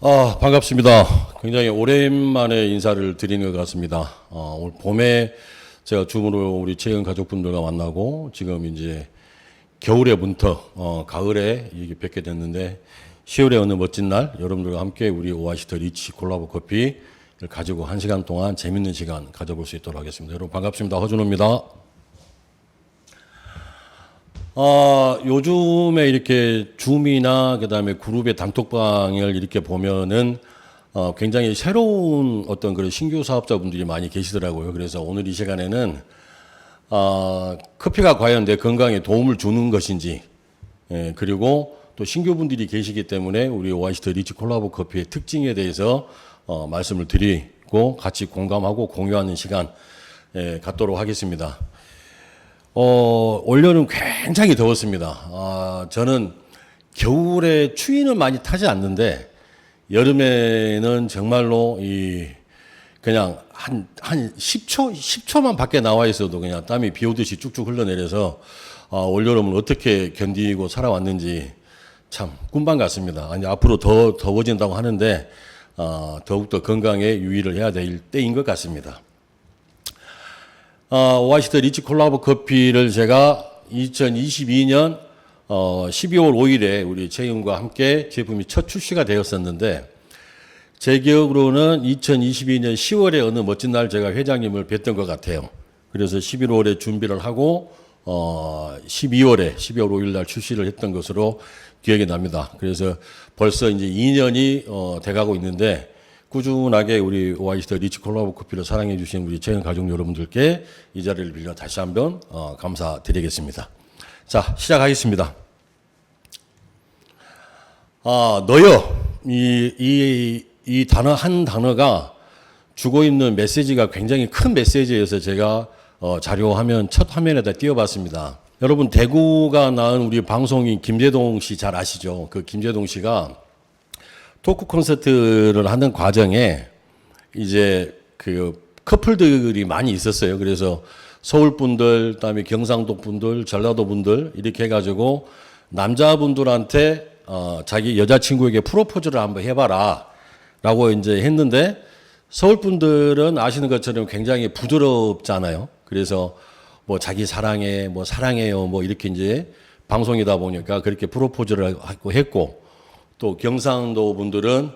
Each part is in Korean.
반갑습니다. 굉장히 오랜만에 인사를 드리는 것 같습니다. 올 봄에 제가 줌으로 우리 최근 가족분들과 만나고 지금 이제 겨울에 문턱, 가을에 이게 뵙게 됐는데 10월의 어느 멋진 날 여러분들과 함께 우리 오아시스 리치 콜라보 커피를 가지고 1시간 동안 재밌는 시간 가져볼 수 있도록 하겠습니다. 여러분 반갑습니다. 허준호입니다. 요즘에 이렇게 줌이나 그다음에 그룹의 단톡방을 이렇게 보면은 굉장히 새로운 어떤 그런 신규 사업자분들이 많이 계시더라고요. 그래서 오늘 이 시간에는 커피가 과연 내 건강에 도움을 주는 것인지, 그리고 또 신규분들이 계시기 때문에 우리 오아시스 리치 콜라보 커피의 특징에 대해서 말씀을 드리고 같이 공감하고 공유하는 시간 갖도록 하겠습니다. 올여름 굉장히 더웠습니다. 저는 겨울에 추위는 많이 타지 않는데 여름에는 정말로 그냥 한 10초만 밖에 나와 있어도 그냥 땀이 비 오듯이 쭉쭉 흘러내려서 올여름을 어떻게 견디고 살아왔는지 참 꿈만 같습니다. 아니, 앞으로 더 더워진다고 하는데 더욱더 건강에 유의를 해야 될 때인 것 같습니다. 오아시스 리치 콜라보 커피를 제가 2022년 12월 5일에 우리 채윤과 함께 제품이 첫 출시가 되었었는데 제 기억으로는 2022년 10월에 어느 멋진 날 제가 회장님을 뵀던 것 같아요. 그래서 11월에 준비를 하고 12월 5일 날 출시를 했던 것으로 기억이 납니다. 그래서 벌써 이제 2년이 돼가고 있는데 꾸준하게 우리 오아시스 리치 콜라보 커피를 사랑해 주신 우리 채연 가족 여러분들께 이 자리를 빌려 다시 한번 감사드리겠습니다. 자, 시작하겠습니다. 너요. 이 단어 한 단어가 주고 있는 메시지가 굉장히 큰 메시지여서 제가 자료화면 첫 화면에다 띄워봤습니다. 여러분 대구가 낳은 우리 방송인 김재동 씨 잘 아시죠? 그 김재동 씨가 토크 콘서트를 하는 과정에 이제 그 커플들이 많이 있었어요. 그래서 서울 분들, 그다음에 경상도 분들, 전라도 분들 이렇게 해가지고 남자분들한테 자기 여자친구에게 프로포즈를 한번 해봐라라고 이제 했는데 서울 분들은 아시는 것처럼 굉장히 부드럽잖아요. 그래서 뭐 자기 사랑해, 뭐 사랑해요, 뭐 이렇게 이제 방송이다 보니까 그렇게 프로포즈를 했고. 또 경상도 분들은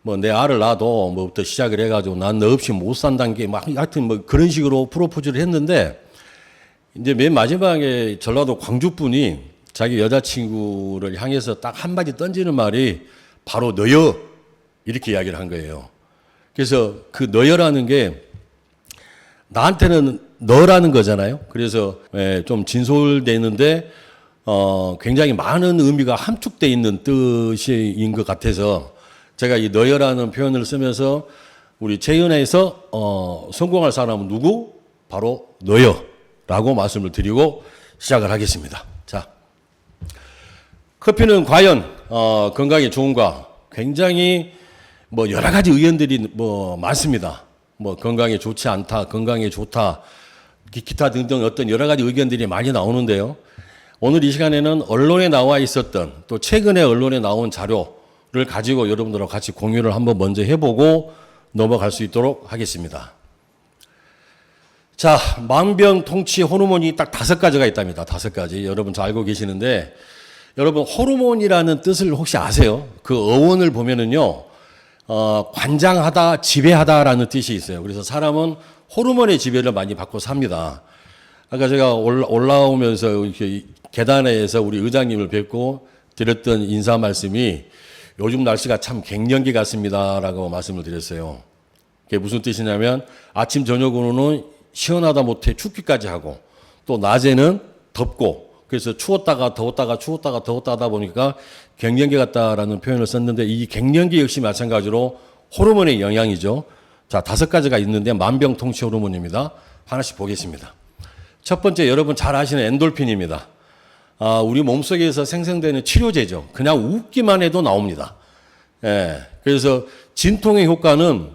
뭐 내 알을 낳아도 뭐부터 시작을 해가지고 난 너 없이 못 산다는 게 막 하여튼 뭐 그런 식으로 프로포즈를 했는데 이제 맨 마지막에 전라도 광주 분이 자기 여자친구를 향해서 딱 한마디 던지는 말이 바로 너여 이렇게 이야기를 한 거예요. 그래서 그 너여라는 게 나한테는 너라는 거잖아요. 그래서 좀 진솔되는데 굉장히 많은 의미가 함축되어 있는 뜻인 것 같아서 제가 이 너여라는 표현을 쓰면서 우리 채연에서 성공할 사람은 누구? 바로 너여라고 말씀을 드리고 시작을 하겠습니다. 자, 커피는 과연 건강에 좋은가? 굉장히 뭐 여러 가지 의견들이 뭐 많습니다. 뭐 건강에 좋지 않다, 건강에 좋다, 기타 등등 어떤 여러 가지 의견들이 많이 나오는데요. 오늘 이 시간에는 언론에 나와 있었던 또 최근에 언론에 나온 자료를 가지고 여러분들하고 같이 공유를 한번 먼저 해보고 넘어갈 수 있도록 하겠습니다. 자, 만병통치 호르몬이 딱 5가지가 있답니다. 5가지. 여러분 잘 알고 계시는데 여러분 호르몬이라는 뜻을 혹시 아세요? 그 어원을 보면은요, 관장하다, 지배하다라는 뜻이 있어요. 그래서 사람은 호르몬의 지배를 많이 받고 삽니다. 아까 제가 올라오면서 이렇게 계단에서 우리 의장님을 뵙고 드렸던 인사 말씀이 요즘 날씨가 참 갱년기 같습니다라고 말씀을 드렸어요. 그게 무슨 뜻이냐면 아침 저녁으로는 시원하다 못해 춥기까지 하고 또 낮에는 덥고 그래서 추웠다가 더웠다가 추웠다가 더웠다 하다 보니까 갱년기 같다라는 표현을 썼는데 이 갱년기 역시 마찬가지로 호르몬의 영향이죠. 자, 5가지가 있는데 만병통치 호르몬입니다. 하나씩 보겠습니다. 첫 번째 여러분 잘 아시는 엔돌핀입니다. 우리 몸속에서 생성되는 치료제죠. 그냥 웃기만 해도 나옵니다. 그래서 진통의 효과는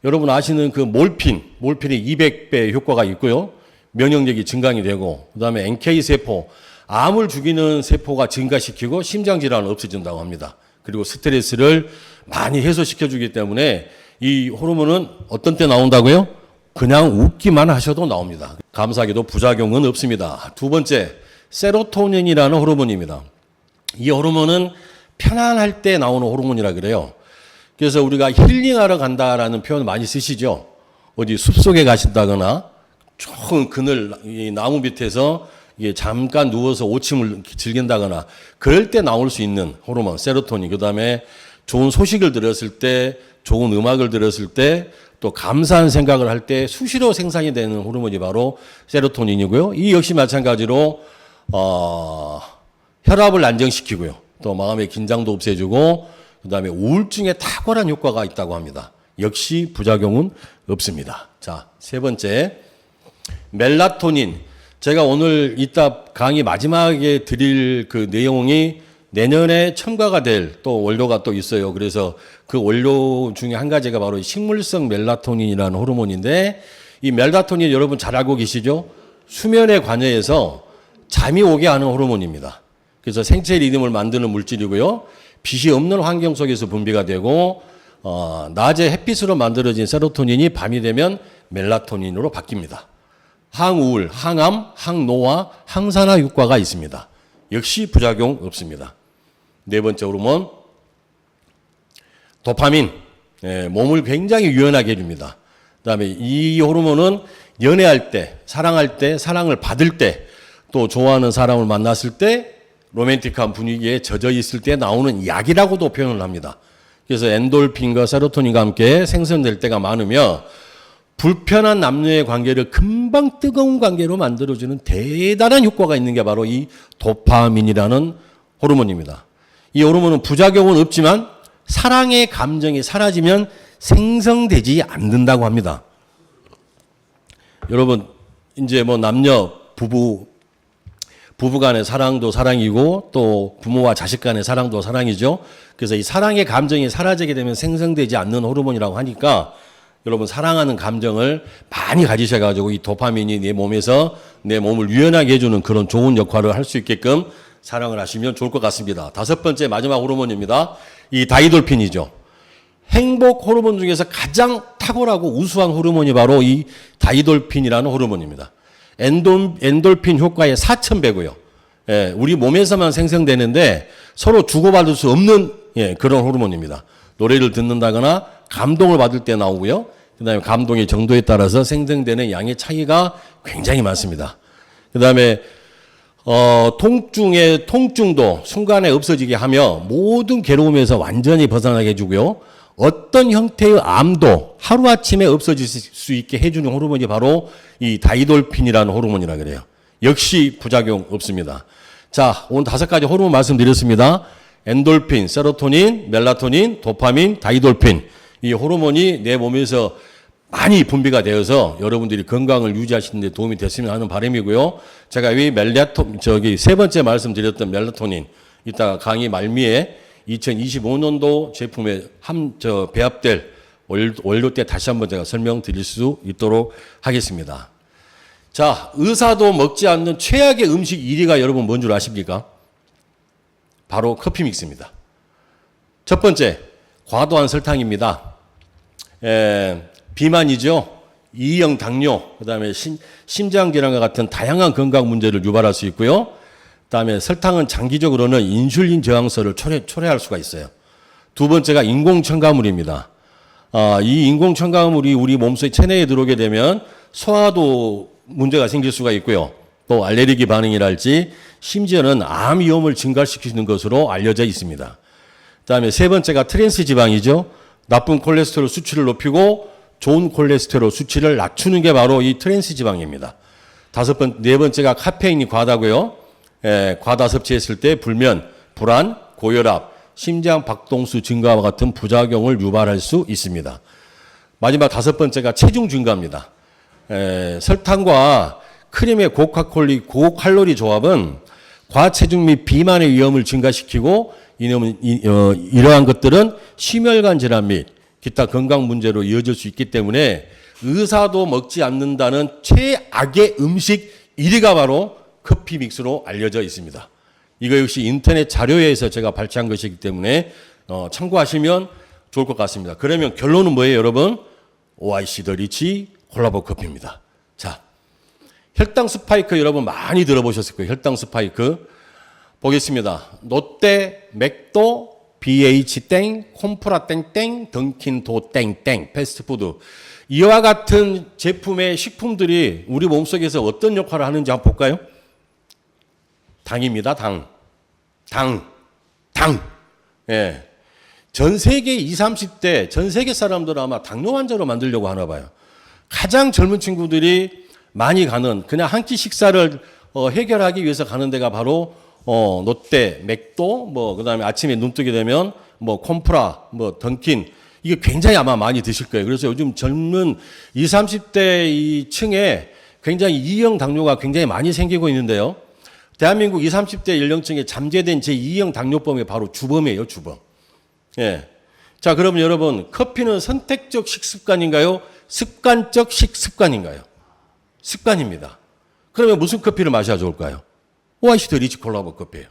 여러분 아시는 그 몰핀이 200배 효과가 있고요. 면역력이 증강이 되고 그다음에 NK세포, 암을 죽이는 세포가 증가시키고 심장질환을 없애준다고 합니다. 그리고 스트레스를 많이 해소시켜 주기 때문에 이 호르몬은 어떤 때 나온다고요? 그냥 웃기만 하셔도 나옵니다. 감사하게도 부작용은 없습니다. 두 번째, 세로토닌이라는 호르몬입니다. 이 호르몬은 편안할 때 나오는 호르몬이라 그래요. 그래서 우리가 힐링하러 간다라는 표현 많이 쓰시죠. 어디 숲속에 가신다거나 좋은 그늘 이 나무 밑에서 이게 잠깐 누워서 오침을 즐긴다거나 그럴 때 나올 수 있는 호르몬 세로토닌. 그다음에 좋은 소식을 들었을 때, 좋은 음악을 들었을 때, 또 감사한 생각을 할 때 수시로 생산이 되는 호르몬이 바로 세로토닌이고요. 이 역시 마찬가지로 혈압을 안정시키고요. 또 마음의 긴장도 없애주고 그다음에 우울증에 탁월한 효과가 있다고 합니다. 역시 부작용은 없습니다. 자, 세 번째, 멜라토닌. 제가 오늘 이따 강의 마지막에 드릴 그 내용이 내년에 첨가가 될 또 원료가 또 있어요. 그래서 그 원료 중에 한 가지가 바로 식물성 멜라토닌이라는 호르몬인데, 이 멜라토닌 여러분 잘 알고 계시죠? 수면에 관여해서 잠이 오게 하는 호르몬입니다. 그래서 생체 리듬을 만드는 물질이고요. 빛이 없는 환경 속에서 분비가 되고 낮에 햇빛으로 만들어진 세로토닌이 밤이 되면 멜라토닌으로 바뀝니다. 항우울, 항암, 항노화, 항산화 효과가 있습니다. 역시 부작용 없습니다. 네 번째 호르몬, 도파민. 몸을 굉장히 유연하게 해줍니다. 그다음에 이 호르몬은 연애할 때, 사랑할 때, 사랑을 받을 때, 또 좋아하는 사람을 만났을 때, 로맨틱한 분위기에 젖어 있을 때 나오는 약이라고도 표현을 합니다. 그래서 엔돌핀과 세로토닌과 함께 생성될 때가 많으며 불편한 남녀의 관계를 금방 뜨거운 관계로 만들어주는 대단한 효과가 있는 게 바로 이 도파민이라는 호르몬입니다. 이 호르몬은 부작용은 없지만 사랑의 감정이 사라지면 생성되지 않는다고 합니다. 여러분, 이제 뭐 남녀, 부부 간의 사랑도 사랑이고 또 부모와 자식 간의 사랑도 사랑이죠. 그래서 이 사랑의 감정이 사라지게 되면 생성되지 않는 호르몬이라고 하니까 여러분 사랑하는 감정을 많이 가지셔가지고 이 도파민이 내 몸에서 내 몸을 유연하게 해주는 그런 좋은 역할을 할 수 있게끔 사랑을 하시면 좋을 것 같습니다. 다섯 번째 마지막 호르몬입니다. 이 다이돌핀이죠. 행복 호르몬 중에서 가장 탁월하고 우수한 호르몬이 바로 이 다이돌핀이라는 호르몬입니다. 엔돌핀 효과의 4,000배고요. 우리 몸에서만 생성되는데 서로 주고받을 수 없는 그런 호르몬입니다. 노래를 듣는다거나 감동을 받을 때 나오고요. 그다음에 감동의 정도에 따라서 생성되는 양의 차이가 굉장히 많습니다. 그다음에 통증도 순간에 없어지게 하며 모든 괴로움에서 완전히 벗어나게 해주고요. 어떤 형태의 암도 하루아침에 없어질 수 있게 해주는 호르몬이 바로 이 다이돌핀이라는 호르몬이라 그래요. 역시 부작용 없습니다. 자, 오늘 5가지 호르몬 말씀드렸습니다. 엔돌핀, 세로토닌, 멜라토닌, 도파민, 다이돌핀. 이 호르몬이 내 몸에서 많이 분비가 되어서 여러분들이 건강을 유지하시는 데 도움이 됐으면 하는 바람이고요. 제가 이 세 번째 말씀드렸던 멜라토닌, 이따 강의 말미에 2025년도 제품에 배합될 원료 때 다시 한번 제가 설명드릴 수 있도록 하겠습니다. 자, 의사도 먹지 않는 최악의 음식 1위가 여러분 뭔 줄 아십니까? 바로 커피 믹스입니다. 첫 번째, 과도한 설탕입니다. 비만이죠. 2형 당뇨, 그다음에 심장질환과 같은 다양한 건강 문제를 유발할 수 있고요. 그다음에 설탕은 장기적으로는 인슐린 저항성을 초래할 수가 있어요. 두 번째가 인공 첨가물입니다. 이 인공 첨가물이 우리 몸속 체내에 들어오게 되면 소화도 문제가 생길 수가 있고요. 또 알레르기 반응이랄지 심지어는 암 위험을 증가시키는 것으로 알려져 있습니다. 그다음에 세 번째가 트랜스 지방이죠. 나쁜 콜레스테롤 수치를 높이고 좋은 콜레스테롤 수치를 낮추는 게 바로 이 트랜스 지방입니다. 네 번째가 카페인이 과다고요. 과다 섭취했을 때 불면, 불안, 고혈압, 심장 박동수 증가와 같은 부작용을 유발할 수 있습니다. 마지막 5번째가 체중 증가입니다. 설탕과 크림의 고칼로리 조합은 과체중 및 비만의 위험을 증가시키고 이러한 것들은 심혈관 질환 및 기타 건강 문제로 이어질 수 있기 때문에 의사도 먹지 않는다는 최악의 음식 1위가 바로 커피 믹스로 알려져 있습니다. 이거 역시 인터넷 자료에서 제가 발췌한 것이기 때문에 참고하시면 좋을 것 같습니다. 그러면 결론은 뭐예요, 여러분? OIC 더 리치 콜라보 커피입니다. 자, 혈당 스파이크 여러분 많이 들어보셨을 거예요. 혈당 스파이크. 보겠습니다. 롯데, 맥도, BH 땡, 콤프라 땡땡, 던킨도 땡땡, 패스트푸드. 이와 같은 제품의 식품들이 우리 몸속에서 어떤 역할을 하는지 한번 볼까요? 당입니다. 당. 예. 전 세계 20, 30대, 전 세계 사람들은 아마 당뇨 환자로 만들려고 하나 봐요. 가장 젊은 친구들이 많이 가는, 그냥 한 끼 식사를 해결하기 위해서 가는 데가 바로 롯데, 맥도, 그 다음에 아침에 눈 뜨게 되면 콤프라, 던킨, 이게 굉장히 아마 많이 드실 거예요. 그래서 요즘 젊은 20, 30대 이 층에 굉장히 2형 당뇨가 굉장히 많이 생기고 있는데요. 대한민국 20, 30대 연령층에 잠재된 제2형 당뇨병이 바로 주범이에요, 주범. 예. 자, 그러면 여러분, 커피는 선택적 식습관인가요? 습관적 식습관인가요? 습관입니다. 그러면 무슨 커피를 마셔야 좋을까요? OIC 더 리치 콜라보 커피예요.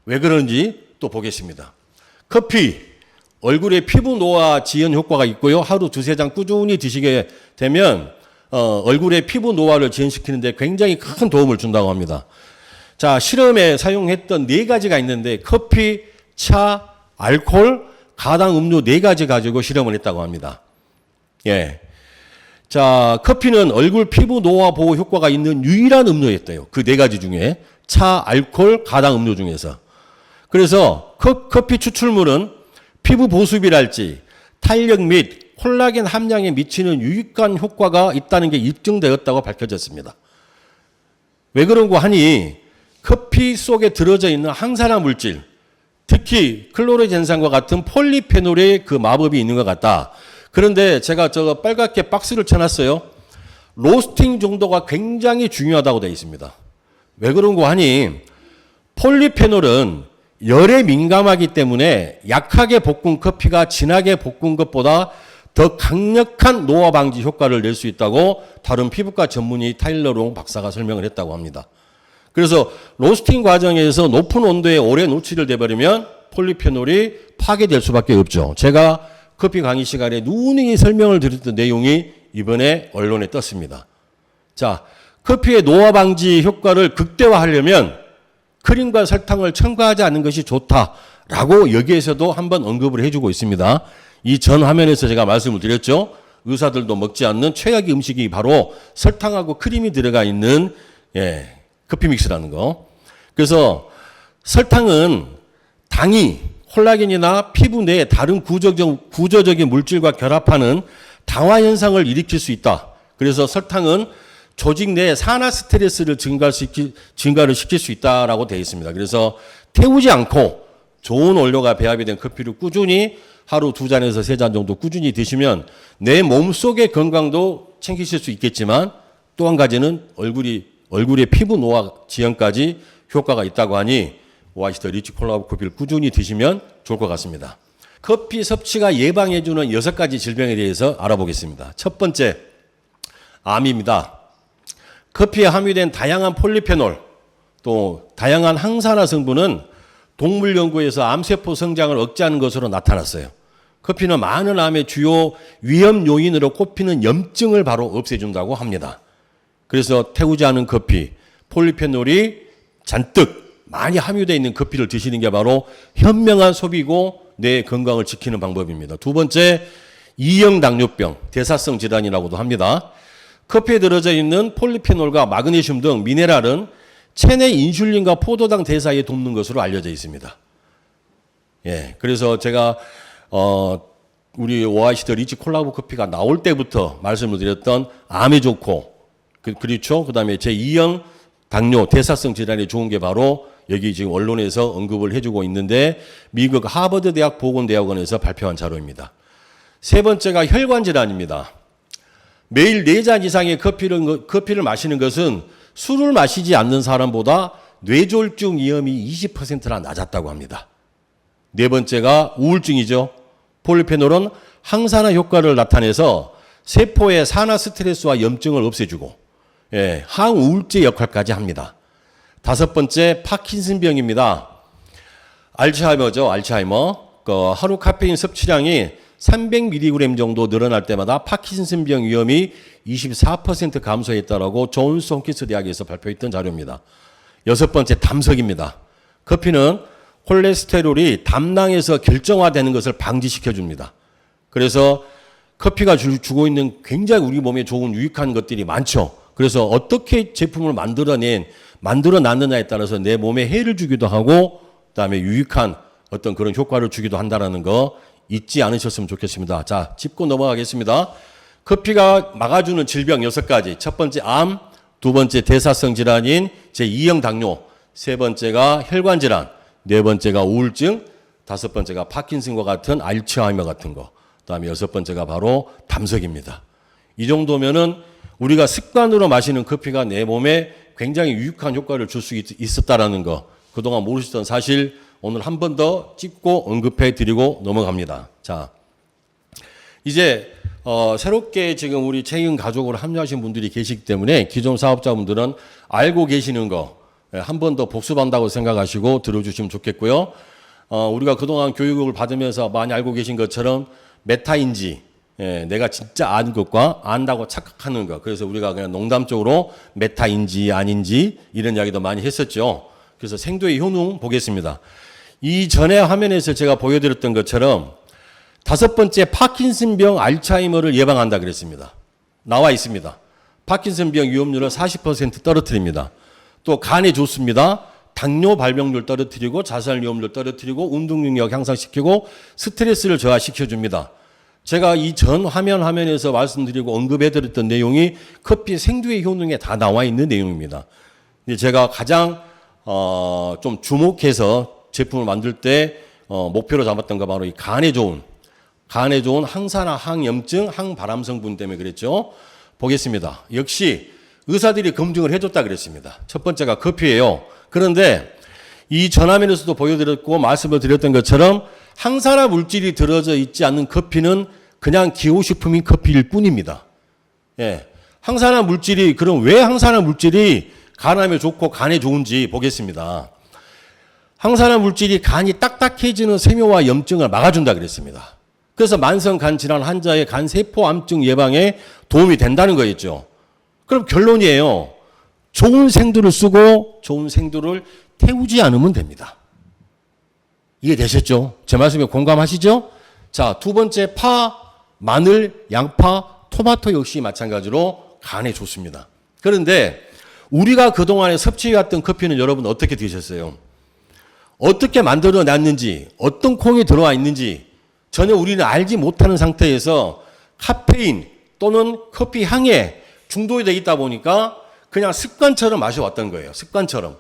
왜 그런지 또 보겠습니다. 커피, 얼굴에 피부 노화 지연 효과가 있고요. 하루 두세 잔 꾸준히 드시게 되면 얼굴에 피부 노화를 지연시키는데 굉장히 큰 도움을 준다고 합니다. 자, 실험에 사용했던 4가지가 있는데 커피, 차, 알코올, 가당 음료 4가지 가지고 실험을 했다고 합니다. 예. 자, 커피는 얼굴 피부 노화 보호 효과가 있는 유일한 음료였대요. 그 4가지 중에. 차, 알코올, 가당 음료 중에서. 그래서 커피 추출물은 피부 보습이랄지 탄력 및 콜라겐 함량에 미치는 유익한 효과가 있다는 게 입증되었다고 밝혀졌습니다. 왜 그런고 하니 커피 속에 들어져 있는 항산화 물질, 특히 클로르젠산과 같은 폴리페놀의 그 마법이 있는 것 같다. 그런데 제가 저거 빨갛게 박스를 쳐놨어요. 로스팅 정도가 굉장히 중요하다고 되어 있습니다. 왜 그런고 하니 폴리페놀은 열에 민감하기 때문에 약하게 볶은 커피가 진하게 볶은 것보다 더 강력한 노화 방지 효과를 낼 수 있다고 다른 피부과 전문의 타일러 롱 박사가 설명을 했다고 합니다. 그래서 로스팅 과정에서 높은 온도에 오래 노출을 돼버리면 폴리페놀이 파괴될 수밖에 없죠. 제가 커피 강의 시간에 누누이 설명을 드렸던 내용이 이번에 언론에 떴습니다. 자, 커피의 노화 방지 효과를 극대화하려면 크림과 설탕을 첨가하지 않는 것이 좋다라고 여기에서도 한번 언급을 해주고 있습니다. 이 전 화면에서 제가 말씀을 드렸죠. 의사들도 먹지 않는 최악의 음식이 바로 설탕하고 크림이 들어가 있는 커피 믹스라는 거. 그래서 설탕은 당이 콜라겐이나 피부 내에 다른 구조적인 물질과 결합하는 당화 현상을 일으킬 수 있다. 그래서 설탕은 조직 내에 산화 스트레스를 증가를 시킬 수 있다라고 되어 있습니다. 그래서 태우지 않고 좋은 원료가 배합이 된 커피를 꾸준히 하루 2잔에서 3잔 정도 꾸준히 드시면 내 몸속의 건강도 챙기실 수 있겠지만 또 한 가지는 얼굴의 피부 노화 지연까지 효과가 있다고 하니 OIC 더 리치 콜라보 커피를 꾸준히 드시면 좋을 것 같습니다. 커피 섭취가 예방해주는 6가지 질병에 대해서 알아보겠습니다. 첫 번째, 암입니다. 커피에 함유된 다양한 폴리페놀, 또 다양한 항산화 성분은 동물 연구에서 암세포 성장을 억제하는 것으로 나타났어요. 커피는 많은 암의 주요 위험 요인으로 꼽히는 염증을 바로 없애준다고 합니다. 그래서 태우지 않은 커피, 폴리페놀이 잔뜩 많이 함유되어 있는 커피를 드시는 게 바로 현명한 소비고 내 건강을 지키는 방법입니다. 두 번째, 2형 당뇨병, 대사성 질환이라고도 합니다. 커피에 들어져 있는 폴리페놀과 마그네슘 등 미네랄은 체내 인슐린과 포도당 대사에 돕는 것으로 알려져 있습니다. 예, 그래서 제가 우리 OIC 더 리치 콜라보 커피가 나올 때부터 말씀을 드렸던 암에 좋고 그렇죠. 그다음에 제2형 당뇨 대사성 질환에 좋은 게 바로 여기 지금 언론에서 언급을 해주고 있는데 미국 하버드 대학 보건대학원에서 발표한 자료입니다. 세 번째가 혈관 질환입니다. 매일 4잔 이상의 커피를 마시는 것은 술을 마시지 않는 사람보다 뇌졸중 위험이 20%나 낮았다고 합니다. 네 번째가 우울증이죠. 폴리페놀은 항산화 효과를 나타내서 세포의 산화 스트레스와 염증을 없애주고 항우울제 역할까지 합니다. 다섯 번째 파킨슨병입니다. 알츠하이머죠. 알츠하이머. 하루 카페인 섭취량이 300mg 정도 늘어날 때마다 파킨슨병 위험이 24% 감소했다라고 존스 홈킨스 대학에서 발표했던 자료입니다. 여섯 번째, 담석입니다. 커피는 콜레스테롤이 담낭에서 결정화되는 것을 방지시켜 줍니다. 그래서 커피가 주고 있는 굉장히 우리 몸에 좋은 유익한 것들이 많죠. 그래서 어떻게 제품을 만들어놨느냐에 따라서 내 몸에 해를 주기도 하고 그다음에 유익한 어떤 그런 효과를 주기도 한다는 거 잊지 않으셨으면 좋겠습니다. 자, 짚고 넘어가겠습니다. 커피가 막아주는 질병 6가지. 첫 번째 암, 두 번째 대사성 질환인 제2형 당뇨, 세 번째가 혈관 질환, 네 번째가 우울증, 다섯 번째가 파킨슨과 같은 알츠하이머 같은 거, 그다음에 여섯 번째가 바로 담석입니다. 이 정도면은 우리가 습관으로 마시는 커피가 내 몸에 굉장히 유익한 효과를 줄 수 있었다라는 거, 그동안 모르시던 사실 오늘 한 번 더 짚고 언급해 드리고 넘어갑니다. 자, 이제 새롭게 지금 우리 채인 가족으로 합류하신 분들이 계시기 때문에 기존 사업자분들은 알고 계시는 거 한 번 더 복습한다고 생각하시고 들어주시면 좋겠고요. 우리가 그동안 교육을 받으면서 많이 알고 계신 것처럼 메타인지, 내가 진짜 아는 것과 안다고 착각하는 것. 그래서 우리가 그냥 농담적으로 메타인지 아닌지 이런 이야기도 많이 했었죠. 그래서 생도의 효능 보겠습니다. 이전에 화면에서 제가 보여드렸던 것처럼 다섯 번째 파킨슨병 알츠하이머를 예방한다 그랬습니다. 나와 있습니다. 파킨슨병 위험률을 40% 떨어뜨립니다. 또 간에 좋습니다. 당뇨 발병률 떨어뜨리고 자살 위험률 떨어뜨리고 운동 능력 향상시키고 스트레스를 저하시켜줍니다. 제가 이 전 화면에서 말씀드리고 언급해드렸던 내용이 커피 생두의 효능에 다 나와 있는 내용입니다. 제가 가장 좀 주목해서 제품을 만들 때 목표로 잡았던 거 바로 이 간에 좋은 항산화, 항염증, 항발암 성분 때문에 그랬죠. 보겠습니다. 역시 의사들이 검증을 해줬다 그랬습니다. 첫 번째가 커피예요. 그런데 이 전화면에서도 보여드렸고 말씀을 드렸던 것처럼 항산화 물질이 들어져 있지 않는 커피는 그냥 기호식품인 커피일 뿐입니다. 예. 항산화 물질이, 그럼 왜 항산화 물질이 간암에 좋고 간에 좋은지 보겠습니다. 항산화 물질이 간이 딱딱해지는 세뇨와 염증을 막아준다 그랬습니다. 그래서 만성 간 질환 환자의 간 세포 암증 예방에 도움이 된다는 거였죠. 그럼 결론이에요. 좋은 생두를 쓰고 좋은 생두를 태우지 않으면 됩니다. 이해되셨죠? 제 말씀에 공감하시죠? 자, 두 번째 파, 마늘, 양파, 토마토 역시 마찬가지로 간에 좋습니다. 그런데 우리가 그동안에 섭취해왔던 커피는 여러분 어떻게 드셨어요? 어떻게 만들어 놨는지, 어떤 콩이 들어와 있는지 전혀 우리는 알지 못하는 상태에서 카페인 또는 커피 향에 중독이 되어 있다 보니까 그냥 습관처럼 마셔왔던 거예요. 습관처럼.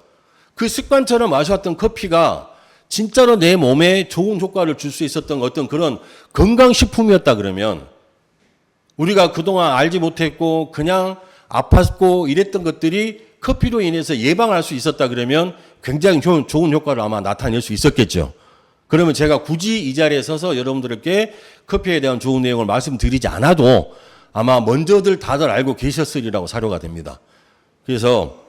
그 습관처럼 마셔왔던 커피가 진짜로 내 몸에 좋은 효과를 줄 수 있었던 어떤 그런 건강식품이었다 그러면 우리가 그동안 알지 못했고 그냥 아팠고 이랬던 것들이 커피로 인해서 예방할 수 있었다 그러면 굉장히 좋은 효과를 아마 나타낼 수 있었겠죠. 그러면 제가 굳이 이 자리에 서서 여러분들께 커피에 대한 좋은 내용을 말씀드리지 않아도 아마 먼저들 다들 알고 계셨으리라고 사료가 됩니다. 그래서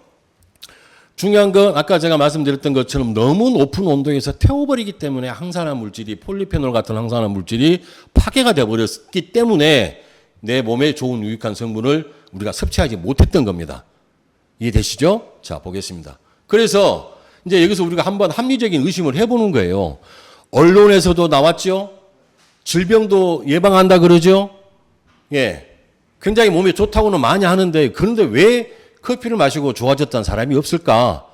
중요한 건 아까 제가 말씀드렸던 것처럼 너무 높은 온도에서 태워버리기 때문에 항산화 물질이 폴리페놀 같은 항산화 물질이 파괴가 되어버렸기 때문에 내 몸에 좋은 유익한 성분을 우리가 섭취하지 못했던 겁니다. 이해되시죠? 자, 보겠습니다. 그래서 이제 여기서 우리가 한번 합리적인 의심을 해보는 거예요. 언론에서도 나왔죠? 질병도 예방한다 그러죠? 예. 굉장히 몸에 좋다고는 많이 하는데 그런데 왜 커피를 마시고 좋아졌다는 사람이 없을까?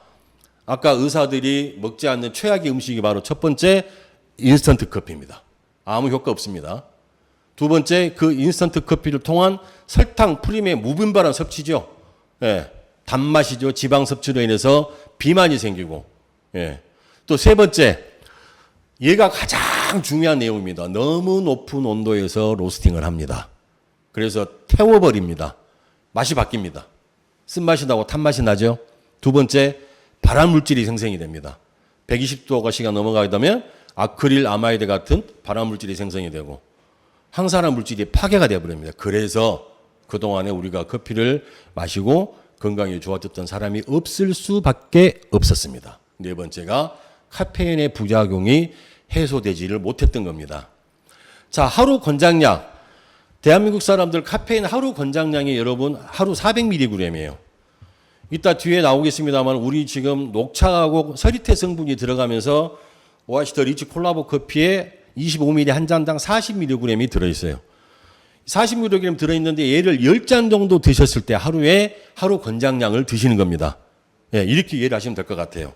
아까 의사들이 먹지 않는 최악의 음식이 바로 첫 번째 인스턴트 커피입니다. 아무 효과 없습니다. 두 번째 그 인스턴트 커피를 통한 설탕, 프림의 무분별한 섭취죠. 예. 단맛이죠. 지방 섭취로 인해서 비만이 생기고. 예. 또 세 번째, 얘가 가장 중요한 내용입니다. 너무 높은 온도에서 로스팅을 합니다. 그래서 태워버립니다. 맛이 바뀝니다. 쓴맛이 나고 탄맛이 나죠. 두 번째, 발암물질이 생성이 됩니다. 120도가 넘어가게 되면 아크릴 아마이드 같은 발암물질이 생성이 되고 항산화 물질이 파괴가 되어버립니다. 그래서 그동안에 우리가 커피를 마시고 건강이 좋아졌던 사람이 없을 수밖에 없었습니다. 네 번째가 카페인의 부작용이 해소되지를 못했던 겁니다. 자, 하루 권장량. 대한민국 사람들 카페인 하루 권장량이 여러분 하루 400mg이에요. 이따 뒤에 나오겠습니다만 우리 지금 녹차하고 서리태 성분이 들어가면서 오아시스 리치 콜라보 커피에 25ml 한 잔당 40mg이 들어있어요. 40mg 들어있는데 얘를 10잔 정도 드셨을 때 하루에 하루 권장량을 드시는 겁니다. 예, 이렇게 이해를 하시면 될 것 같아요.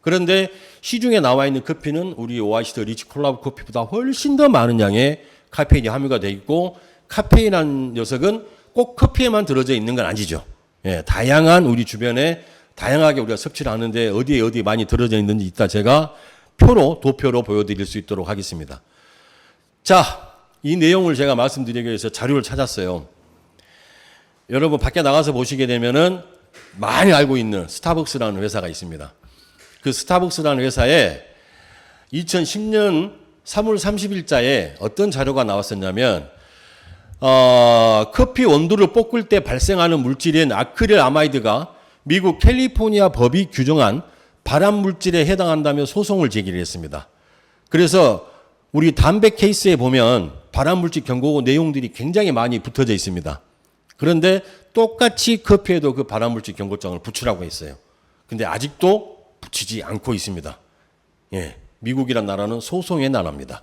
그런데 시중에 나와 있는 커피는 우리 오아시스 리치 콜라보 커피보다 훨씬 더 많은 양의 카페인이 함유가 되어 있고 카페인이라는 녀석은 꼭 커피에만 들어져 있는 건 아니죠. 예, 다양한 우리 주변에 다양하게 우리가 섭취를 하는데 어디에 많이 들어져 있는지 이따 제가 도표로 보여드릴 수 있도록 하겠습니다. 자, 이 내용을 제가 말씀드리기 위해서 자료를 찾았어요. 여러분 밖에 나가서 보시게 되면은 많이 알고 있는 스타벅스라는 회사가 있습니다. 그 스타벅스라는 회사에 2010년 3월 30일자에 어떤 자료가 나왔었냐면 커피 원두를 볶을 때 발생하는 물질인 아크릴 아마이드가 미국 캘리포니아 법이 규정한 발암 물질에 해당한다며 소송을 제기를 했습니다. 그래서 우리 담배 케이스에 보면 발암 물질 경고 내용들이 굉장히 많이 붙어져 있습니다. 그런데 똑같이 커피에도 그 발암 물질 경고장을 붙이라고 했어요. 근데 아직도 붙이지 않고 있습니다. 예, 미국이란 나라는 소송의 나라입니다.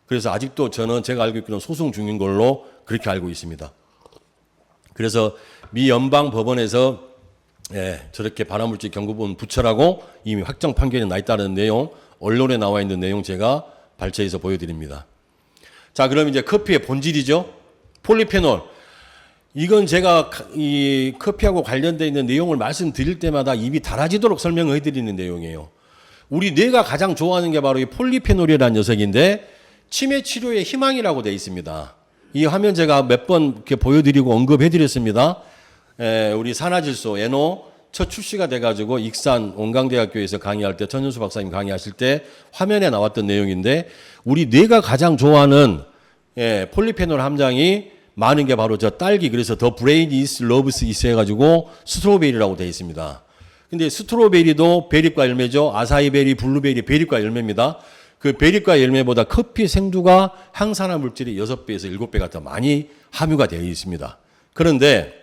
그래서 아직도 제가 알고 있기로는 소송 중인 걸로 그렇게 알고 있습니다. 그래서 미 연방 법원에서 저렇게 발암물질 경고문 붙여라고 이미 확정 판결이 나 있다는 내용, 언론에 나와 있는 내용 제가 발췌해서 보여드립니다. 자, 그럼 이제 커피의 본질이죠. 폴리페놀. 이건 제가 이 커피하고 관련되어 있는 내용을 말씀드릴 때마다 입이 달아지도록 설명을 해드리는 내용이에요. 우리 뇌가 가장 좋아하는 게 바로 이 폴리페놀이라는 녀석인데 치매 치료의 희망이라고 되어 있습니다. 이 화면 제가 몇 번 이렇게 보여드리고 언급해드렸습니다. 우리 산화질소 NO 첫 출시가 돼가지고 익산 원광대학교에서 강의할 때 전현수 박사님 강의하실 때 화면에 나왔던 내용인데 우리 뇌가 가장 좋아하는 폴리페놀 함량이 많은 게 바로 저 딸기, 그래서 더 브레인 이스 러브스 이스 해가지고 스트로베리라고 되어 있습니다. 근데 스트로베리도 베리과 열매죠. 아사이베리, 블루베리, 베리과 열매입니다. 그 베리과 열매보다 커피 생두가 항산화 물질이 6배에서 7배가 더 많이 함유가 되어 있습니다. 그런데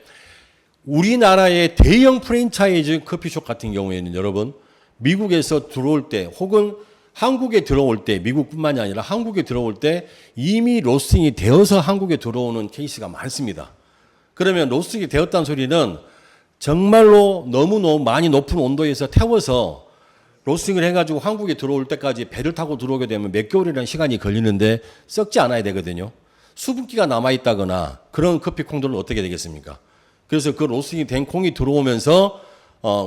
우리나라의 대형 프랜차이즈 커피숍 같은 경우에는 여러분 미국에서 들어올 때 혹은 한국에 들어올 때 미국뿐만이 아니라 한국에 들어올 때 이미 로스팅이 되어서 한국에 들어오는 케이스가 많습니다. 그러면 로스팅이 되었다는 소리는 정말로 너무 많이 높은 온도에서 태워서 로스팅을 해가지고 한국에 들어올 때까지 배를 타고 들어오게 되면 몇 개월이라는 시간이 걸리는데 썩지 않아야 되거든요. 수분기가 남아있다거나 그런 커피 콩들은 어떻게 되겠습니까? 그래서 그 로스팅이 된 콩이 들어오면서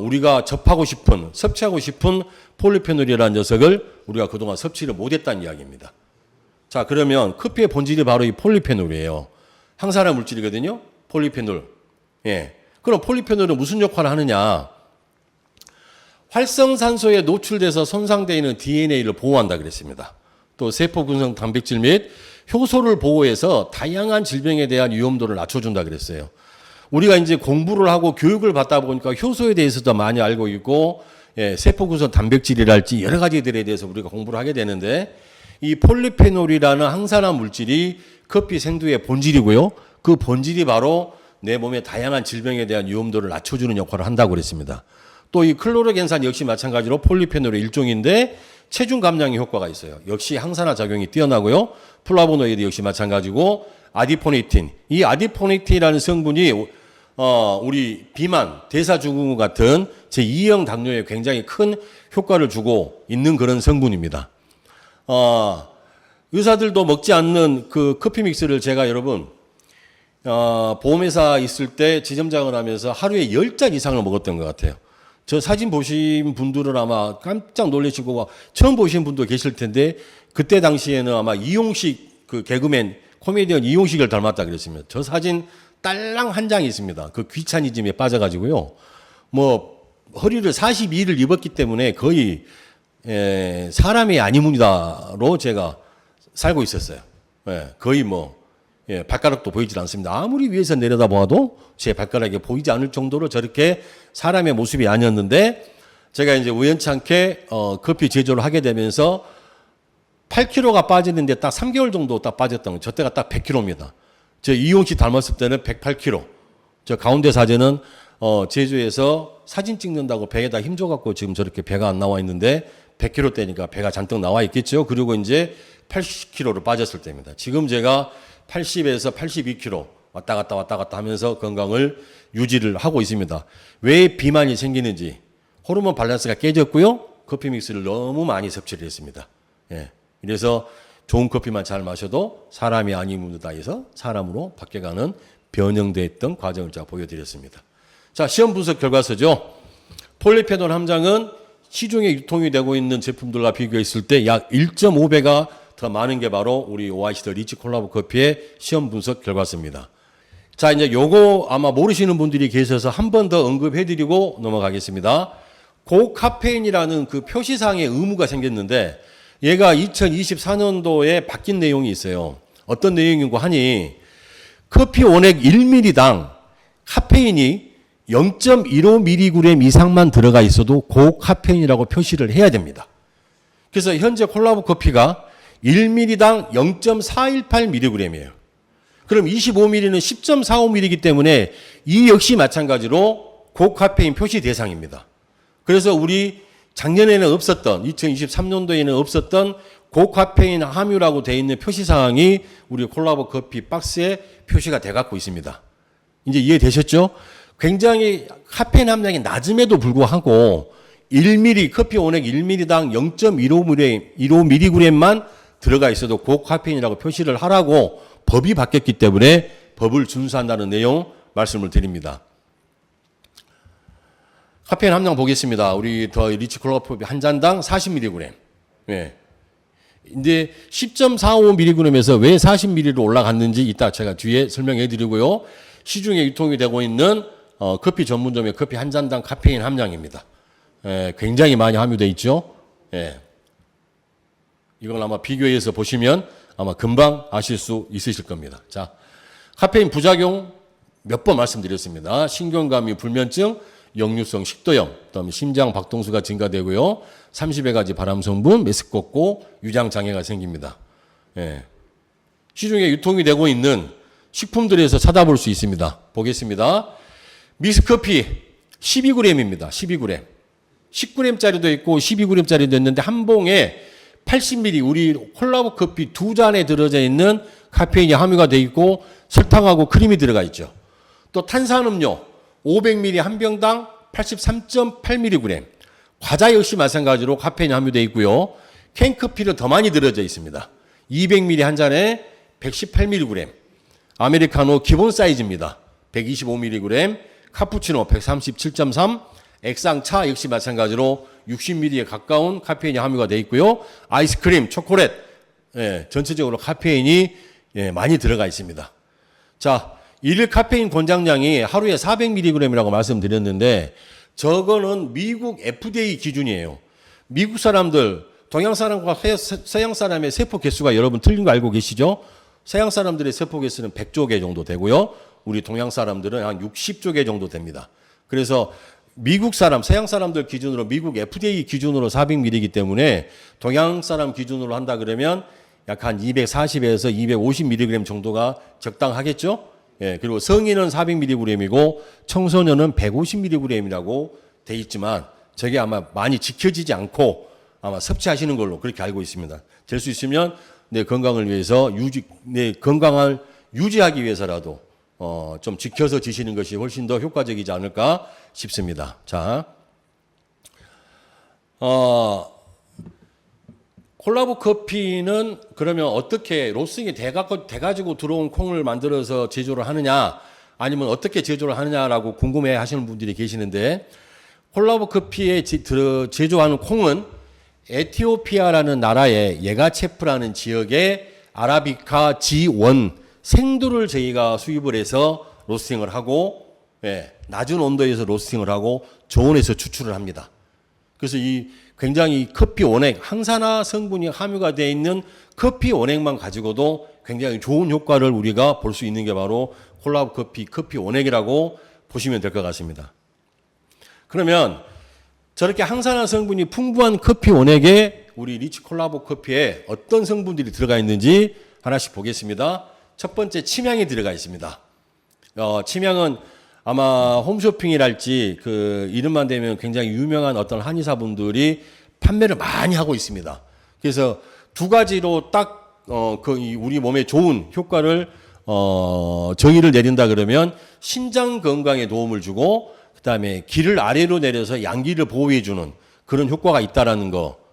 우리가 섭취하고 싶은 폴리페놀이라는 녀석을 우리가 그동안 섭취를 못했다는 이야기입니다. 자, 그러면 커피의 본질이 바로 이 폴리페놀이에요. 항산화 물질이거든요. 폴리페놀. 예. 그럼 폴리페놀은 무슨 역할을 하느냐? 활성산소에 노출돼서 손상되어 있는 DNA를 보호한다 그랬습니다. 또 세포 분성 단백질 및 효소를 보호해서 다양한 질병에 대한 위험도를 낮춰준다 그랬어요. 우리가 이제 공부를 하고 교육을 받다 보니까 효소에 대해서도 많이 알고 있고 세포 구성 단백질이랄지 여러 가지들에 대해서 우리가 공부를 하게 되는데 이 폴리페놀이라는 항산화 물질이 커피 생두의 본질이고요. 그 본질이 바로 내 몸의 다양한 질병에 대한 위험도를 낮춰주는 역할을 한다고 그랬습니다. 또 이 클로로겐산 역시 마찬가지로 폴리페놀의 일종인데 체중 감량의 효과가 있어요. 역시 항산화 작용이 뛰어나고요. 플라보노이드 역시 마찬가지고 아디포니틴. 이 아디포니틴이라는 성분이 우리 비만, 대사증후군 같은 제2형 당뇨에 굉장히 큰 효과를 주고 있는 그런 성분입니다. 의사들도 먹지 않는 그 커피 믹스를 제가 여러분 보험회사 있을 때 지점장을 하면서 하루에 10잔 이상을 먹었던 것 같아요. 저 사진 보신 분들은 아마 깜짝 놀라시고 처음 보신 분도 계실 텐데 그때 당시에는 아마 이용식 그 개그맨 코미디언 이용식을 닮았다 그랬습니다. 저 사진 딸랑 한 장이 있습니다. 그 귀차니즘에 빠져가지고요. 뭐 허리를 42를 입었기 때문에 거의 사람이 아니문이다로 제가 살고 있었어요. 거의 발가락도 보이질 않습니다. 아무리 위에서 내려다봐도 제 발가락이 보이지 않을 정도로 저렇게 사람의 모습이 아니었는데 제가 이제 우연찮게 커피 제조를 하게 되면서 8kg가 빠지는데 딱 3개월 정도 딱 빠졌던 거예요. 저 때가 딱 100kg입니다. 저 이용 씨 닮았을 때는 108kg. 저 가운데 사진은 제주에서 사진 찍는다고 배에다 힘줘갖고 지금 저렇게 배가 안 나와 있는데 100kg 대니까 배가 잔뜩 나와 있겠죠. 그리고 이제 80kg로 빠졌을 때입니다. 지금 제가 80에서 82kg 왔다 갔다 하면서 건강을 유지를 하고 있습니다. 왜 비만이 생기는지 호르몬 밸런스가 깨졌고요. 커피 믹스를 너무 많이 섭취를 했습니다. 예. 그래서 좋은 커피만 잘 마셔도 사람이 아니므다 해서 사람으로 바뀌어가는 변형됐던 과정을 제가 보여드렸습니다. 자, 시험 분석 결과서죠. 폴리페놀 함량은 시중에 유통이 되고 있는 제품들과 비교했을 때 약 1.5배가 더 많은 게 바로 우리 오아시스 리치 콜라보 커피의 시험 분석 결과서입니다. 자, 이제 요거 아마 모르시는 분들이 계셔서 한 번 더 언급해드리고 넘어가겠습니다. 고카페인이라는 그 표시상의 의무가 생겼는데 얘가 2024년도에 바뀐 내용이 있어요. 어떤 내용이고 하니 커피 원액 1ml당 카페인이 0.15mg 이상만 들어가 있어도 고카페인이라고 표시를 해야 됩니다. 그래서 현재 콜라보 커피가 1ml당 0.418mg이에요. 그럼 25ml는 10.45ml이기 때문에 이 역시 마찬가지로 고카페인 표시 대상입니다. 그래서 우리 작년에는 없었던 2023년도에는 없었던 고카페인 함유라고 되어 있는 표시사항이 우리 콜라보 커피 박스에 표시가 돼 갖고 있습니다. 이제 이해되셨죠? 굉장히 카페인 함량이 낮음에도 불구하고 1ml 커피 원액 1ml당 0.15mg만 들어가 있어도 고카페인이라고 표시를 하라고 법이 바뀌었기 때문에 법을 준수한다는 내용 말씀을 드립니다. 카페인 함량 보겠습니다. 우리 더 리치 콜라보 한 잔당 40mg. 예. 근데 10.45mg에서 왜 40mg로 올라갔는지 이따 제가 뒤에 설명해 드리고요. 시중에 유통이 되고 있는 커피 전문점의 커피 한 잔당 카페인 함량입니다. 예, 굉장히 많이 함유되어 있죠. 예. 이걸 아마 비교해서 보시면 아마 금방 아실 수 있으실 겁니다. 자, 카페인 부작용 몇 번 말씀드렸습니다. 신경감미, 불면증, 역류성 식도염, 그다음에 심장 박동수가 증가되고요. 30여 가지 발암 성분, 메스껍고 유장 장애가 생깁니다. 예. 시중에 유통이 되고 있는 식품들에서 찾아볼 수 있습니다. 보겠습니다. 믹스커피 12g입니다. 12g. 10g짜리도 있고 12g짜리도 있는데 한 봉에 80ml 우리 콜라보 커피 두 잔에 들어져 있는 카페인이 함유가 되어 있고 설탕하고 크림이 들어가 있죠. 또 탄산음료 500ml 한 병당 83.8mg. 과자 역시 마찬가지로 카페인이 함유되어 있고요. 캔커피도 더 많이 들어져 있습니다. 200ml 한 잔에 118mg. 아메리카노 기본 사이즈입니다. 125mg. 카푸치노 137.3. 액상차 역시 마찬가지로 60ml에 가까운 카페인이 함유가 되어 있고요. 아이스크림, 초콜릿, 예, 전체적으로 카페인이 많이 들어가 있습니다. 자, 일일 카페인 권장량이 하루에 400mg이라고 말씀드렸는데 저거는 미국 FDA 기준이에요. 미국 사람들, 동양 사람과 서양 사람의 세포 개수가 여러분 틀린 거 알고 계시죠? 서양 사람들의 세포 개수는 100조 개 정도 되고요. 우리 동양 사람들은 한 60조 개 정도 됩니다. 그래서 미국 사람, 서양 사람들 기준으로 미국 FDA 기준으로 400ml이기 때문에 동양 사람 기준으로 한다 그러면 약 한 240에서 250mg 정도가 적당하겠죠? 예, 그리고 성인은 400mg이고 청소년은 150mg이라고 돼 있지만 저게 아마 많이 지켜지지 않고 아마 섭취하시는 걸로 그렇게 알고 있습니다. 될 수 있으면 내 건강을 위해서 내 건강을 유지하기 위해서라도 좀 지켜서 드시는 것이 훨씬 더 효과적이지 않을까 싶습니다. 자, 콜라보 커피는 그러면 어떻게 로스팅이 돼가지고 들어온 콩을 만들어서 제조를 하느냐 아니면 어떻게 제조를 하느냐라고 궁금해 하시는 분들이 계시는데 콜라보 커피에 제조하는 콩은 에티오피아라는 나라의 예가체프라는 지역의 아라비카 G1 생두를 저희가 수입을 해서 로스팅을 하고 낮은 온도에서 로스팅을 하고 저온에서 추출을 합니다. 그래서 이 굉장히 커피 원액, 항산화 성분이 함유가 되어 있는 커피 원액만 가지고도 굉장히 좋은 효과를 우리가 볼 수 있는 게 바로 콜라보 커피 원액이라고 보시면 될 것 같습니다. 그러면 저렇게 항산화 성분이 풍부한 커피 원액에 우리 리치 콜라보 커피에 어떤 성분들이 들어가 있는지 하나씩 보겠습니다. 첫 번째 침향이 들어가 있습니다. 침향은 아마 홈쇼핑이랄지 그 이름만 되면 굉장히 유명한 어떤 한의사분들이 판매를 많이 하고 있습니다. 그래서 두 가지로 딱 우리 몸에 좋은 효과를 정의를 내린다 그러면 신장 건강에 도움을 주고 그다음에 기를 아래로 내려서 양기를 보호해 주는 그런 효과가 있다라는 거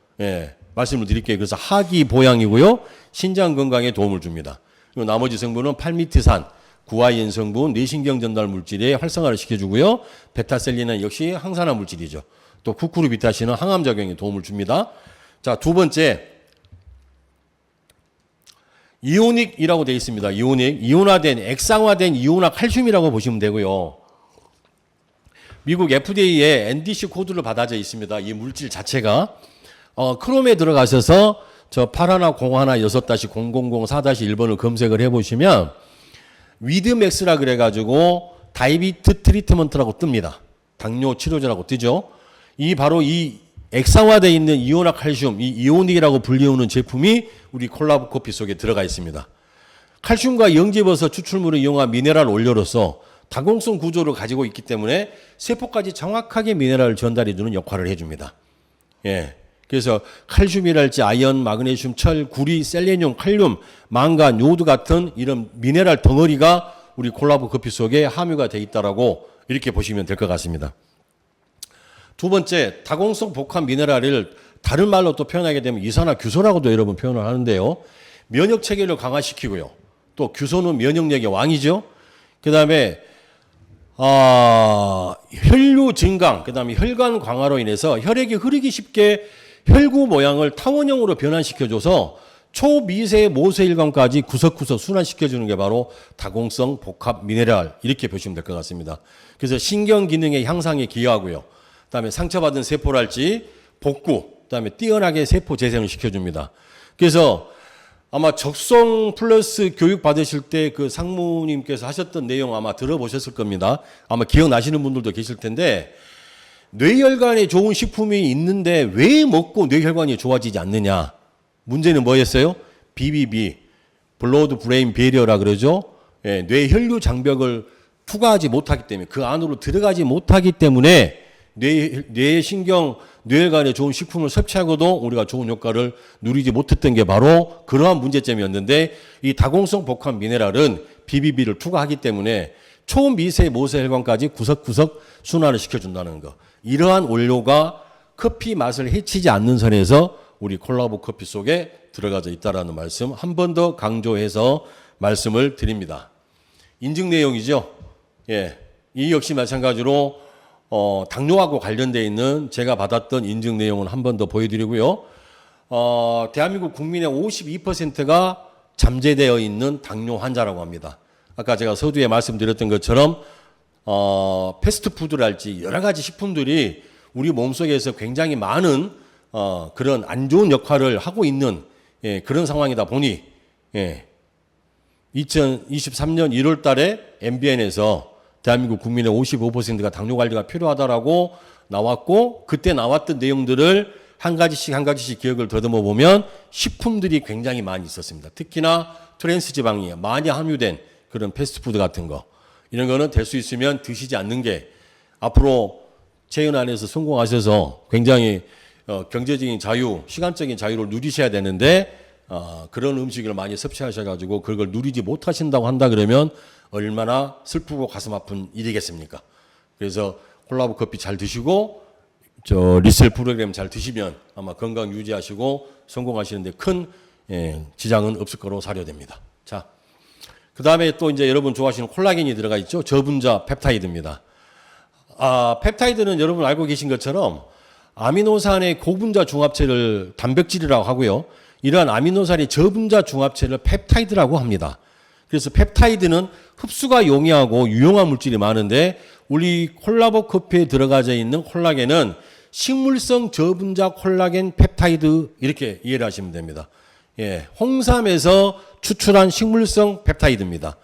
말씀을 드릴게요. 그래서 하기 보양이고요. 신장 건강에 도움을 줍니다. 그리고 나머지 성분은 팔미트산, 구아인 성분, 뇌신경 전달 물질의 활성화를 시켜주고요. 베타셀린은 역시 항산화 물질이죠. 또 쿠쿠르비타신은 항암 작용에 도움을 줍니다. 자, 두 번째 이오닉이라고 되어 있습니다. 이오닉, 이온화된 액상화된 이온화 칼슘이라고 보시면 되고요. 미국 FDA에 NDC 코드를 받아져 있습니다. 이 물질 자체가 크롬에 들어가셔서 저 81, 01, 6-000, 4-1번을 검색을 해보시면 위드맥스라 그래가지고 다이비트 트리트먼트라고 뜹니다. 당뇨 치료제라고 뜨죠. 이 바로 이 액상화되어 있는 이온화 칼슘, 이 이오닉이라고 불리우는 제품이 우리 콜라보 커피 속에 들어가 있습니다. 칼슘과 영지버섯 추출물을 이용한 미네랄 원료로서 다공성 구조를 가지고 있기 때문에 세포까지 정확하게 미네랄을 전달해주는 역할을 해줍니다. 그래서 칼슘이랄지 아연, 마그네슘, 철, 구리, 셀레늄, 칼륨, 망간, 요드 같은 이런 미네랄 덩어리가 우리 콜라보 커피 속에 함유가 되어 있다라고 이렇게 보시면 될 것 같습니다. 두 번째, 다공성 복합 미네랄을 다른 말로 또 표현하게 되면 이산화규소라고도 여러분 표현을 하는데요. 면역 체계를 강화시키고요. 또 규소는 면역력의 왕이죠. 그다음에 혈류 증강, 그다음에 혈관 강화로 인해서 혈액이 흐르기 쉽게 혈구 모양을 타원형으로 변환시켜줘서 초미세 모세혈관까지 구석구석 순환시켜주는 게 바로 다공성 복합 미네랄 이렇게 보시면 될 것 같습니다. 그래서 신경 기능의 향상에 기여하고요. 그다음에 상처받은 세포랄지 복구, 그다음에 뛰어나게 세포 재생을 시켜줍니다. 그래서 아마 적성 플러스 교육 받으실 때 그 상무님께서 하셨던 내용 아마 들어보셨을 겁니다. 아마 기억나시는 분들도 계실 텐데 뇌혈관에 좋은 식품이 있는데 왜 먹고 뇌혈관이 좋아지지 않느냐. 문제는 뭐였어요? BBB, 블러드 브레인 베리어라 그러죠. 뇌혈류 장벽을 투과하지 못하기 때문에 그 안으로 들어가지 못하기 때문에 뇌신경, 뇌혈관에 좋은 식품을 섭취하고도 우리가 좋은 효과를 누리지 못했던 게 바로 그러한 문제점이었는데 이 다공성 복합 미네랄은 BBB를 투과하기 때문에 초미세 모세혈관까지 구석구석 순환을 시켜준다는 거. 이러한 원료가 커피 맛을 해치지 않는 선에서 우리 콜라보 커피 속에 들어가져 있다라는 말씀 한 번 더 강조해서 말씀을 드립니다. 인증 내용이죠. 이 역시 마찬가지로 당뇨하고 관련되어 있는 제가 받았던 인증 내용을 한 번 더 보여드리고요. 대한민국 국민의 52%가 잠재되어 있는 당뇨 환자라고 합니다. 아까 제가 서두에 말씀드렸던 것처럼 패스트푸드랄지 여러 가지 식품들이 우리 몸속에서 굉장히 많은 그런 안 좋은 역할을 하고 있는 그런 상황이다 보니 2023년 1월 달에 MBN에서 대한민국 국민의 55%가 당뇨 관리가 필요하다라고 나왔고 그때 나왔던 내용들을 한 가지씩 기억을 더듬어 보면 식품들이 굉장히 많이 있었습니다. 특히나 트랜스 지방이 많이 함유된 그런 패스트푸드 같은 거 이런 거는 될 수 있으면 드시지 않는 게 앞으로 재연 안에서 성공하셔서 굉장히 경제적인 자유, 시간적인 자유를 누리셔야 되는데 그런 음식을 많이 섭취하셔가지고 그걸 누리지 못하신다고 한다 그러면 얼마나 슬프고 가슴 아픈 일이겠습니까? 그래서 콜라보 커피 잘 드시고 리셀 프로그램 잘 드시면 아마 건강 유지하시고 성공하시는데 큰 지장은 없을 거로 사료됩니다. 자, 그 다음에 또 이제 여러분 좋아하시는 콜라겐이 들어가 있죠. 저분자 펩타이드입니다. 펩타이드는 여러분 알고 계신 것처럼 아미노산의 고분자 중합체를 단백질이라고 하고요. 이러한 아미노산의 저분자 중합체를 펩타이드라고 합니다. 그래서 펩타이드는 흡수가 용이하고 유용한 물질이 많은데 우리 콜라보 커피에 들어가져 있는 콜라겐은 식물성 저분자 콜라겐 펩타이드 이렇게 이해를 하시면 됩니다. 홍삼에서 추출한 식물성 펩타이드입니다.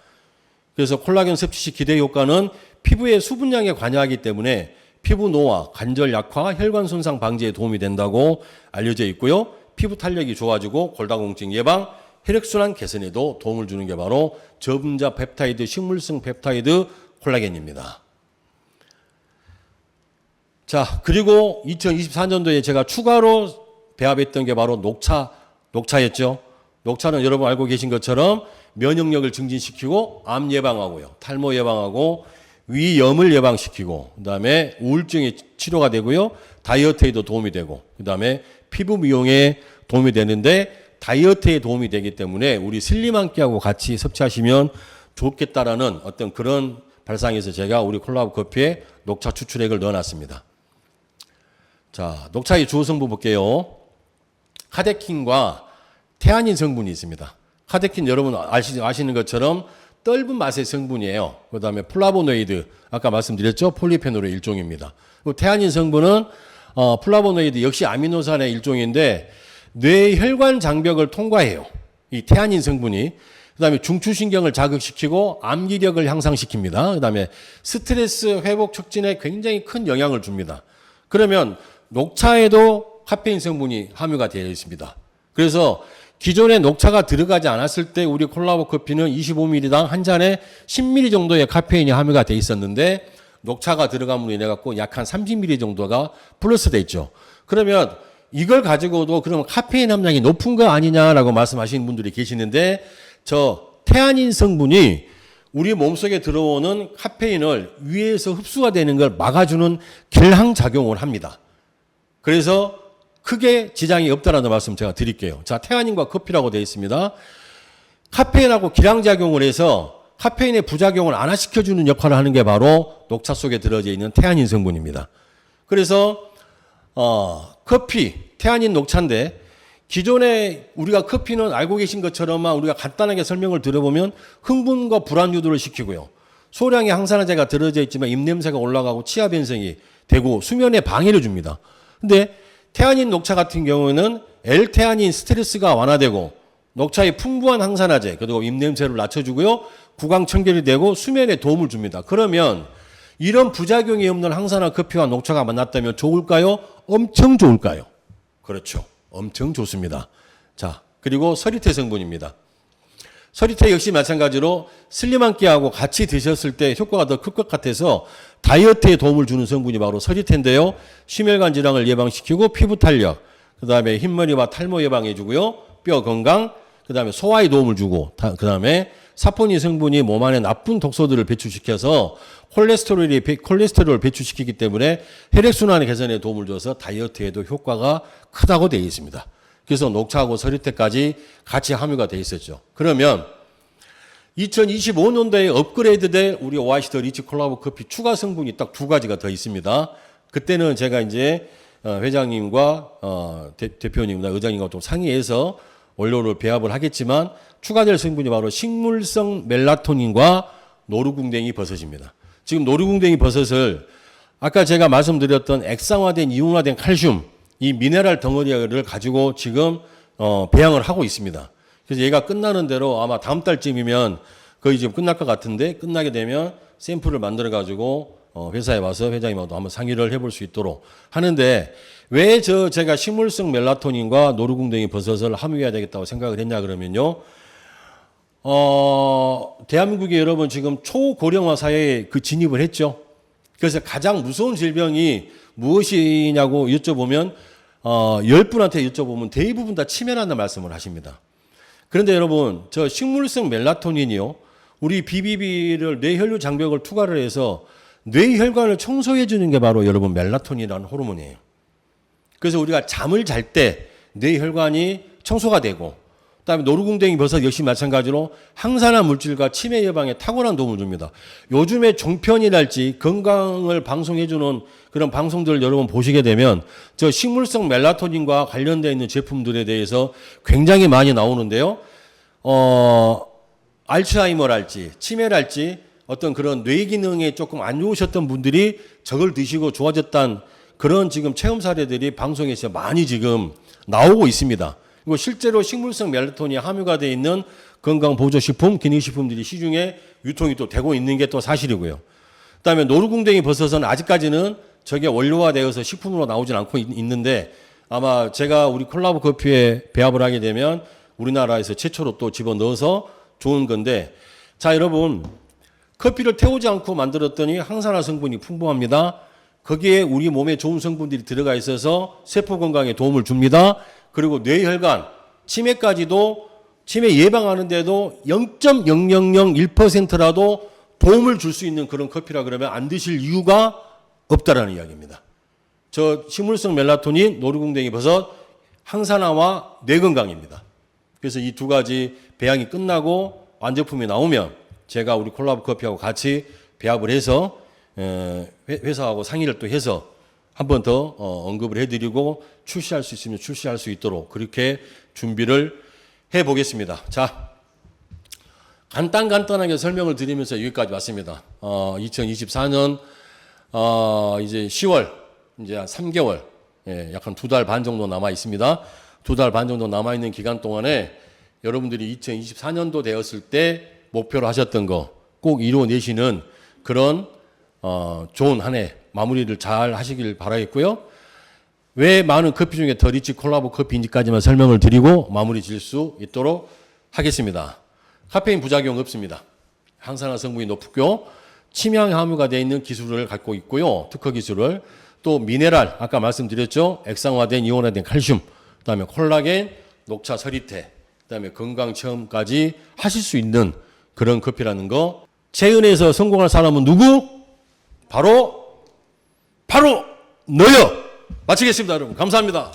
그래서 콜라겐 섭취 시 기대 효과는 피부의 수분량에 관여하기 때문에 피부 노화, 관절 약화, 혈관 손상 방지에 도움이 된다고 알려져 있고요. 피부 탄력이 좋아지고 골다공증 예방, 혈액순환 개선에도 도움을 주는 게 바로 저분자 펩타이드, 식물성 펩타이드 콜라겐입니다. 자, 그리고 2024년도에 제가 추가로 배합했던 게 바로 녹차였죠. 녹차는 여러분 알고 계신 것처럼 면역력을 증진시키고 암 예방하고요. 탈모 예방하고 위염을 예방시키고 그다음에 우울증의 치료가 되고요. 다이어트에도 도움이 되고 그다음에 피부 미용에 도움이 되는데 다이어트에 도움이 되기 때문에 우리 슬림 한 끼하고 같이 섭취하시면 좋겠다라는 어떤 그런 발상에서 제가 우리 콜라보 커피에 녹차 추출액을 넣어놨습니다. 자, 녹차의 주요 성분 볼게요. 카테킨과 태아닌 성분이 있습니다. 카테킨 여러분 아시는 것처럼 떫은 맛의 성분이에요. 그 다음에 플라보노이드, 아까 말씀드렸죠? 폴리페놀의 일종입니다. 그리고 태아닌 성분은 플라보노이드 역시 아미노산의 일종인데 뇌혈관 장벽을 통과해요. 이 태아닌 성분이. 그 다음에 중추신경을 자극시키고 암기력을 향상시킵니다. 그 다음에 스트레스 회복 촉진에 굉장히 큰 영향을 줍니다. 그러면 녹차에도 카페인 성분이 함유가 되어 있습니다. 그래서 기존에 녹차가 들어가지 않았을 때 우리 콜라보 커피는 25ml당 한 잔에 10ml 정도의 카페인이 함유가 되어 있었는데 녹차가 들어감으로 인해 갖고 약 한 30ml 정도가 플러스 돼 있죠. 그러면 이걸 가지고도 그러면 카페인 함량이 높은 거 아니냐라고 말씀하시는 분들이 계시는데 저 태아닌 성분이 우리 몸속에 들어오는 카페인을 위에서 흡수가 되는 걸 막아주는 결항 작용을 합니다. 그래서 크게 지장이 없다라는 말씀 제가 드릴게요. 자, 태아닌과 커피라고 되어 있습니다. 카페인하고 기량작용을 해서 카페인의 부작용을 완화시켜주는 역할을 하는 게 바로 녹차 속에 들어져 있는 태아닌 성분입니다. 그래서 커피, 태아닌 녹차인데 기존에 우리가 커피는 알고 계신 것처럼만 우리가 간단하게 설명을 들어보면 흥분과 불안 유도를 시키고요. 소량의 항산화제가 들어져 있지만 입냄새가 올라가고 치아 변성이 되고 수면에 방해를 줍니다. 근데 태아닌 녹차 같은 경우에는 L태아닌 스트레스가 완화되고 녹차의 풍부한 항산화제 그리고 입냄새를 낮춰주고요. 구강 청결이 되고 수면에 도움을 줍니다. 그러면 이런 부작용이 없는 항산화 커피와 녹차가 만났다면 좋을까요? 엄청 좋을까요? 그렇죠. 엄청 좋습니다. 자, 그리고 서리태 성분입니다. 서리태 역시 마찬가지로 슬림 한 끼하고 같이 드셨을 때 효과가 더 클 것 같아서 다이어트에 도움을 주는 성분이 바로 서리태인데요. 심혈관 질환을 예방시키고 피부 탄력, 그 다음에 흰머리와 탈모 예방해주고요. 뼈 건강, 그 다음에 소화에 도움을 주고, 그 다음에 사포닌 성분이 몸 안에 나쁜 독소들을 배출시켜서 콜레스테롤을 배출시키기 때문에 혈액순환 개선에 도움을 줘서 다이어트에도 효과가 크다고 되어 있습니다. 그래서 녹차하고 서리태까지 같이 함유가 되어 있었죠. 그러면 2025년도에 업그레이드된 우리 오아시스 리치 콜라보 커피 추가 성분이 딱 두 가지가 더 있습니다. 그때는 제가 이제 회장님과 대표님과 의장님과 또 상의해서 원료를 배합을 하겠지만 추가될 성분이 바로 식물성 멜라토닌과 노루궁뎅이 버섯입니다. 지금 노루궁뎅이 버섯을 아까 제가 말씀드렸던 액상화된 이온화된 칼슘 이 미네랄 덩어리를 가지고 지금 배양을 하고 있습니다. 그래서 얘가 끝나는 대로 아마 다음 달쯤이면 거의 지금 끝날 것 같은데 끝나게 되면 샘플을 만들어 가지고 회사에 와서 회장님하고 한번 상의를 해볼 수 있도록 하는데 왜 제가 식물성 멜라토닌과 노루궁뎅이 버섯을 함유해야 되겠다고 생각을 했냐 그러면요. 대한민국의 여러분 지금 초고령화 사회에 진입을 했죠. 그래서 가장 무서운 질병이 무엇이냐고 여쭤보면 10분한테 여쭤보면 대부분 다 치매라는 말씀을 하십니다. 그런데 여러분 저 식물성 멜라토닌이요. 우리 BBB를 뇌혈류 장벽을 투과를 해서 뇌혈관을 청소해 주는 게 바로 여러분 멜라토닌이라는 호르몬이에요. 그래서 우리가 잠을 잘 때 뇌혈관이 청소가 되고 그다음에 노루궁뎅이 버섯 역시 마찬가지로 항산화 물질과 치매 예방에 탁월한 도움을 줍니다. 요즘에 종편이랄지 건강을 방송해주는 그런 방송들을 여러분 보시게 되면 저 식물성 멜라토닌과 관련되어 있는 제품들에 대해서 굉장히 많이 나오는데요. 알츠하이머랄지 치매랄지 어떤 그런 뇌 기능에 조금 안 좋으셨던 분들이 저걸 드시고 좋아졌다는 그런 지금 체험 사례들이 방송에서 많이 지금 나오고 있습니다. 그리고 실제로 식물성 멜라토닌이 함유가 되어 있는 건강보조식품, 기능식품들이 시중에 유통이 또 되고 있는 게 또 사실이고요. 그다음에 노루궁뎅이 버섯은 아직까지는 저게 원료화되어서 식품으로 나오진 않고 있는데 아마 제가 우리 콜라보 커피에 배합을 하게 되면 우리나라에서 최초로 또 집어넣어서 좋은 건데, 자, 여러분, 커피를 태우지 않고 만들었더니 항산화 성분이 풍부합니다. 거기에 우리 몸에 좋은 성분들이 들어가 있어서 세포 건강에 도움을 줍니다. 그리고 뇌혈관, 치매까지도 치매 예방하는데도 0.0001%라도 도움을 줄 수 있는 그런 커피라 그러면 안 드실 이유가 없다라는 이야기입니다. 저 식물성 멜라토닌, 노루궁뎅이 버섯, 항산화와 뇌 건강입니다. 그래서 이 두 가지 배양이 끝나고 완제품이 나오면 제가 우리 콜라보 커피하고 같이 배합을 해서 회사하고 상의를 또 해서 한 번 더 언급을 해드리고 출시할 수 있으면 출시할 수 있도록 그렇게 준비를 해보겠습니다. 자, 간단하게 설명을 드리면서 여기까지 왔습니다. 2024년 이제 10월 이제 한 3개월, 약 한 2달 반 정도 남아 있습니다. 2달 반 정도 남아 있는 기간 동안에 여러분들이 2024년도 되었을 때 목표로 하셨던 거 꼭 이루어내시는 그런 좋은 한 해 마무리를 잘 하시길 바라겠고요. 왜 많은 커피 중에 더 리치 콜라보 커피인지까지만 설명을 드리고 마무리 질 수 있도록 하겠습니다. 카페인 부작용 없습니다. 항산화 성분이 높고 침향 함유가 되어 있는 기술을 갖고 있고요. 특허 기술을. 또 미네랄, 아까 말씀드렸죠. 액상화된 이온화된 칼슘, 그다음에 콜라겐, 녹차 서리태, 그다음에 건강 체험까지 하실 수 있는 그런 커피라는 거. 체은에서 성공할 사람은 누구? 바로 너요. 마치겠습니다, 여러분. 감사합니다.